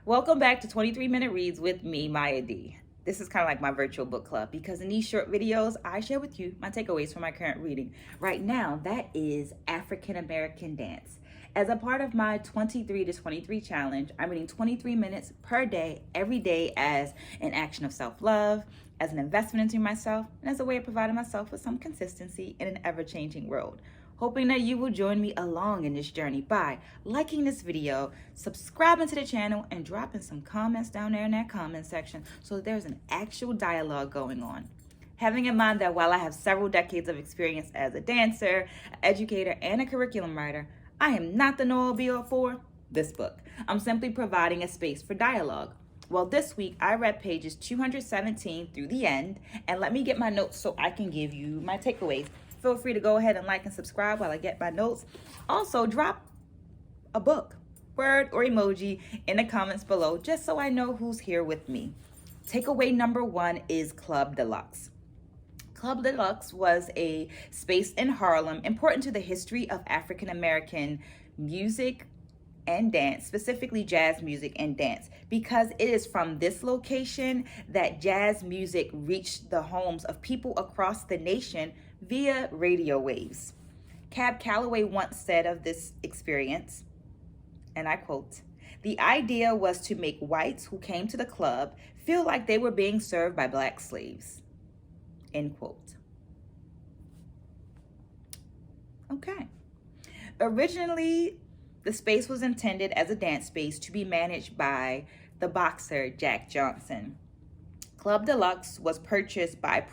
Welcome back to 23-Minute Reads with me, Maya D. This is kind of like my virtual book club because in these short videos, I share with you my takeaways from my current reading. Right now, that is African American Dance. As a part of my 23 to 23 challenge, I'm reading 23 minutes per day, every day, as an action of self-love, as an investment into myself, and as a way of providing myself with some consistency in an ever-changing world. Hoping that you will join me along in this journey by liking this video, subscribing to the channel, and dropping some comments down there in that comment section so that there's an actual dialogue going on. Having in mind that while I have several decades of experience as a dancer, educator, and a curriculum writer, I am not the know-all be-all for this book. I'm simply providing a space for dialogue. Well, this week I read pages 217 through the end, and let me get my notes so I can give you my takeaways. Feel free to go ahead and like and subscribe while I get my notes. Also, drop a book, word, or emoji in the comments below just so I know who's here with me. Takeaway number 1 is Club Delux. Club Delux was a space in Harlem important to the history of African American music and dance, specifically jazz music and dance, because it is from this location that jazz music reached the homes of people across the nation via radio waves. Cab Calloway once said of this experience, and I quote, "The idea was to make whites who came to the club feel like they were being served by black slaves." End quote. Okay. Originally, the space was intended as a dance space to be managed by the boxer Jack Johnson. Club Delux was purchased by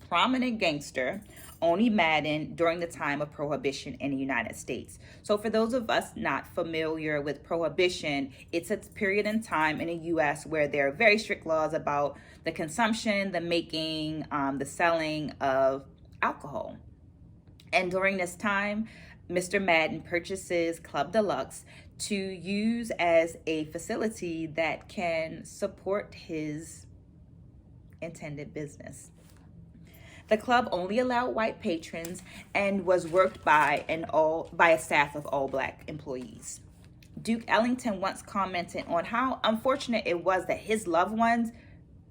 prominent gangster Oni Madden during the time of Prohibition in the United States. So for those of us not familiar with Prohibition, it's a period in time in the U.S. where there are very strict laws about the consumption, the making, the selling of alcohol. And during this time, Mr. Madden purchases Club Delux to use as a facility that can support his intended business. The club only allowed white patrons and was worked by a staff of all black employees. Duke Ellington once commented on how unfortunate it was that his loved ones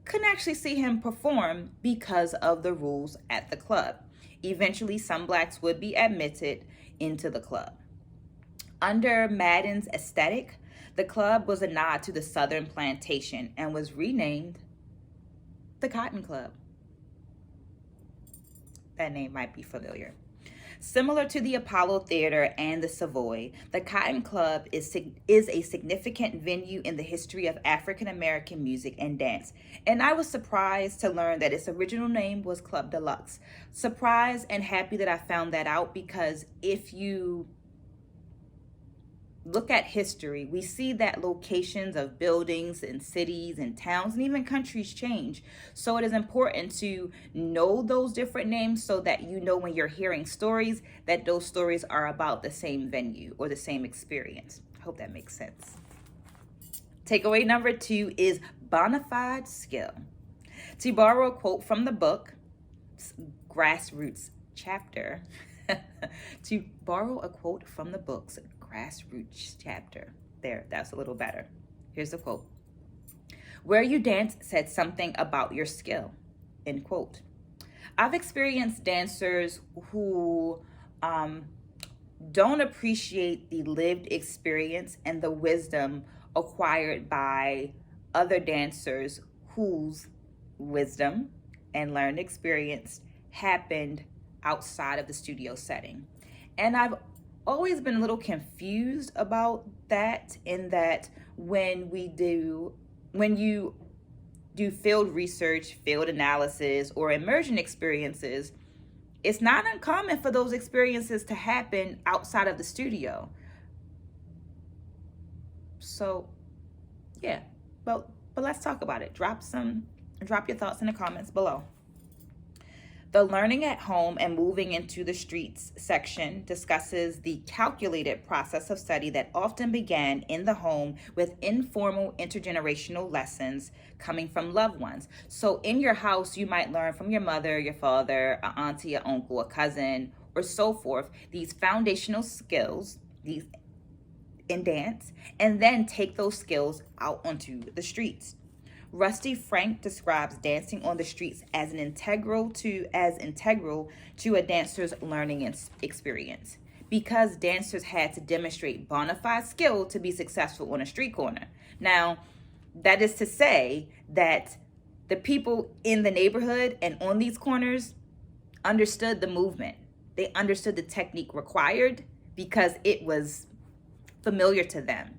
couldn't actually see him perform because of the rules at the club. Eventually, some blacks would be admitted into the club. Under Madden's aesthetic, the club was a nod to the Southern plantation and was renamed the Cotton Club. That name might be familiar. Similar to the Apollo Theater and the Savoy, the Cotton Club is a significant venue in the history of African American music and dance. And I was surprised to learn that its original name was Club Delux. Surprised and happy that I found that out, because if you look at history, we see that locations of buildings and cities and towns and even countries change. So it is important to know those different names so that you know when you're hearing stories that those stories are about the same venue or the same experience. I hope that makes sense. Takeaway number 2 is bona fide skill. To borrow a quote from the book, Grassroots chapter, to borrow a quote from the book's Grassroots chapter. There, that's a little better. Here's the quote. "Where you dance said something about your skill." End quote. I've experienced dancers who don't appreciate the lived experience and the wisdom acquired by other dancers whose wisdom and learned experience happened outside of the studio setting. And I've always been a little confused about that, in that when you do field research, field analysis, or immersion experiences, it's not uncommon for those experiences to happen outside of the studio. So yeah, but let's talk about it. Drop your thoughts in the comments below. The Learning at Home and Moving into the Streets section discusses the calculated process of study that often began in the home with informal intergenerational lessons coming from loved ones. So in your house, you might learn from your mother, your father, an auntie, an uncle, a cousin, or so forth, these foundational skills, these in dance and then take those skills out onto the streets. Rusty Frank describes dancing on the streets as integral to a dancer's learning experience, because dancers had to demonstrate bona fide skill to be successful on a street corner. Now, that is to say that the people in the neighborhood and on these corners understood the movement. They understood the technique required because it was familiar to them.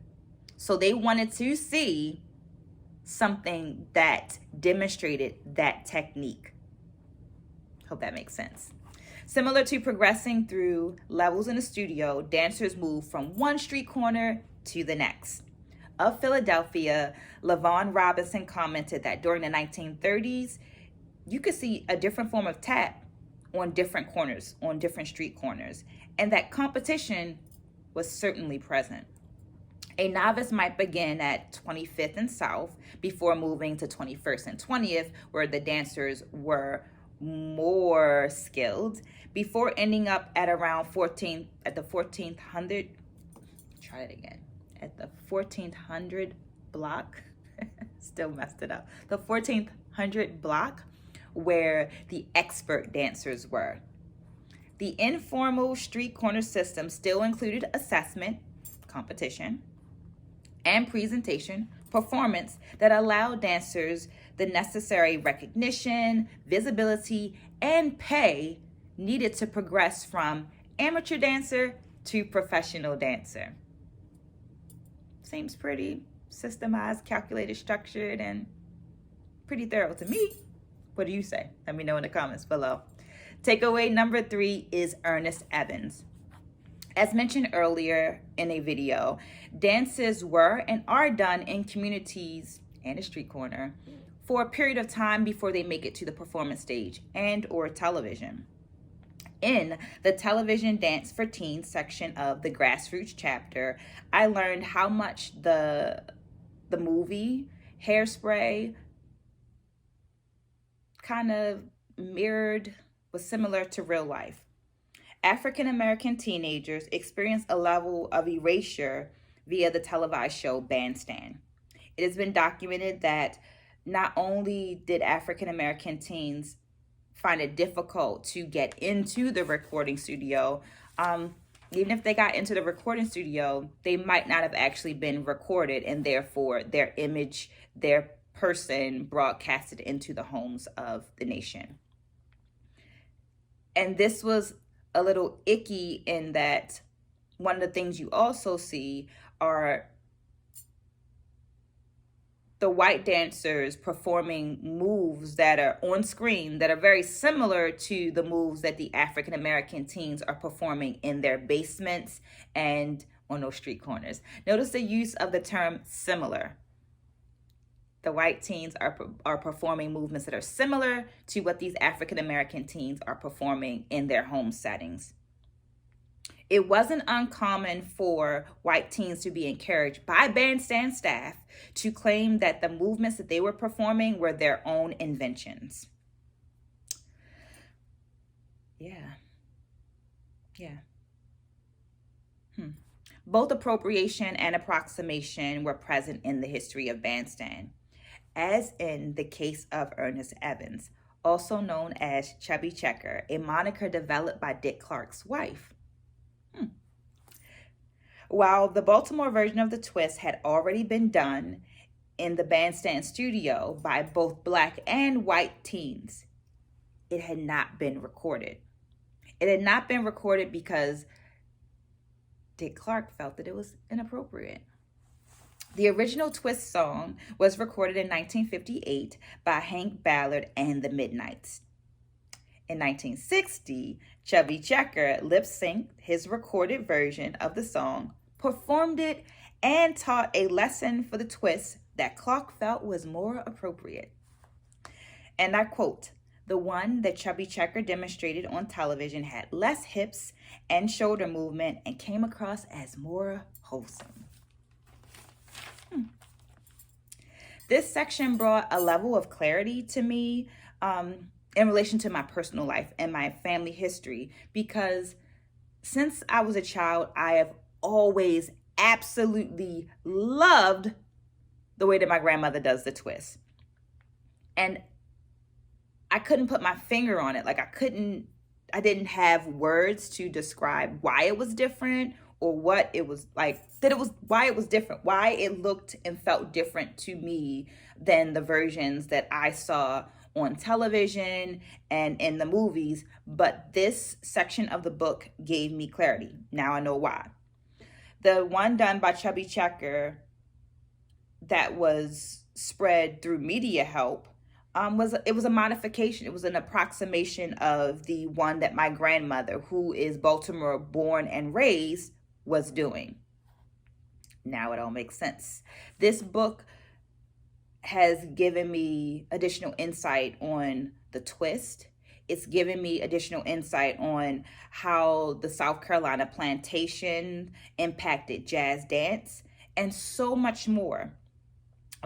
So they wanted to see something that demonstrated that technique. Hope that makes sense. Similar to progressing through levels in a studio, dancers move from one street corner to the next. Of Philadelphia, LaVon Robinson commented that during the 1930s, you could see a different form of tap on different corners, on different street corners, and that competition was certainly present. A novice might begin at 25th and South before moving to 21st and 20th, where the dancers were more skilled, before ending up at around 1400. Try it again. At the 1400 block, still messed it up. The 1400 block, where the expert dancers were. The informal street corner system still included assessment, competition, and presentation, performance that allowed dancers the necessary recognition, visibility, and pay needed to progress from amateur dancer to professional dancer. Seems pretty systemized, calculated, structured, and pretty thorough to me. What do you say? Let me know in the comments below. Takeaway number 3 is Ernest Evans. As mentioned earlier in a video, dances were and are done in communities and a street corner for a period of time before they make it to the performance stage and or television. In the television dance for teens section of the grassroots chapter, I learned how much the movie Hairspray kind of was similar to real life. African American teenagers experienced a level of erasure via the televised show Bandstand. It has been documented that not only did African American teens find it difficult to get into the recording studio, even if they got into the recording studio, they might not have actually been recorded, and therefore their image, their person broadcasted into the homes of the nation. And this was a little icky in that one of the things you also see are the white dancers performing moves that are on screen that are very similar to the moves that the African American teens are performing in their basements and on those street corners. Notice the use of the term similar. The white teens are performing movements that are similar to what these African American teens are performing in their home settings. It wasn't uncommon for white teens to be encouraged by bandstand staff to claim that the movements that they were performing were their own inventions. Yeah. Both appropriation and approximation were present in the history of bandstand, as in the case of Ernest Evans, also known as Chubby Checker, a moniker developed by Dick Clark's wife. While the Baltimore version of the twist had already been done in the bandstand studio by both black and white teens, it had not been recorded. It had not been recorded because Dick Clark felt that it was inappropriate. The original twist song was recorded in 1958 by Hank Ballard and the Midnights. In 1960, Chubby Checker lip-synced his recorded version of the song, performed it, and taught a lesson for the twist that Clark felt was more appropriate. And I quote, "The one that Chubby Checker demonstrated on television had less hips and shoulder movement and came across as more wholesome." This section brought a level of clarity to me in relation to my personal life and my family history, because since I was a child, I have always absolutely loved the way that my grandmother does the twist. And I couldn't put my finger on it. Like I didn't have words to describe why it was different or what it was like, why it was different, why it looked and felt different to me than the versions that I saw on television and in the movies. But this section of the book gave me clarity. Now I know why. The one done by Chubby Checker that was spread through Media Help was a modification. It was an approximation of the one that my grandmother, who is Baltimore born and raised, was doing. Now it all makes sense. This book has given me additional insight on the twist. It's given me additional insight on how the South Carolina plantation impacted jazz dance and so much more.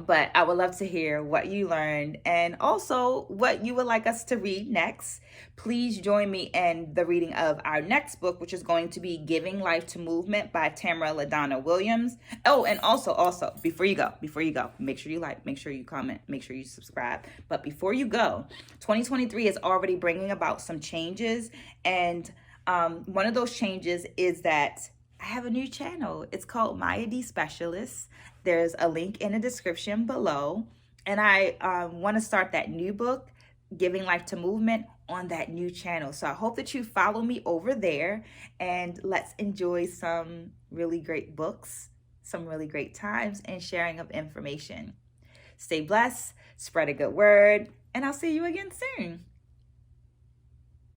But I would love to hear what you learned and also what you would like us to read next. Please join me in the reading of our next book, which is going to be Giving Life to Movement by Tamara LaDonna Williams. Oh, and also, before you go, make sure you like, make sure you comment, make sure you subscribe. But before you go, 2023 is already bringing about some changes. And one of those changes is that I have a new channel. It's called My ID Specialist. There's a link in the description below. And I want to start that new book, Giving Life to Movement, on that new channel. So I hope that you follow me over there and let's enjoy some really great books, some really great times, and sharing of information. Stay blessed, spread a good word, and I'll see you again soon.